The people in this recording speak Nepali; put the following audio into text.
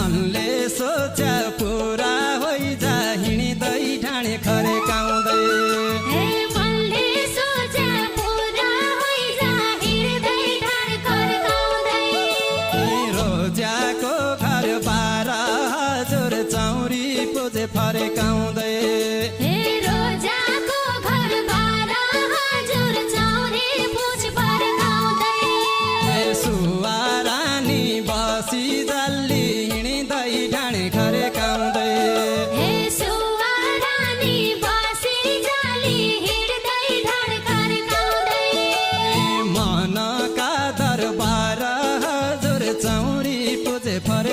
मनले सोच्या पुरा होइजा हिँड्दै ढाँडे खरेकाउँदै हे मनले सोचे पुरा होइजा हिँड्दै ढाँडे खरेकाउँदै रोजाको घर 12 हजुर चौरी पुजे फरेकाउँदै हे रोजाको घर 12 हजुर चौरी पुज फरेकाउँदै सुवारानी बसी जल्ली हिँड्दै ढाँडे खरेकाउँदै हे सुवारानी बसी जाली हिँड्दै ढाँडे खरेकाउँदै मनका दरबार हजुर चौरी पुजे फरे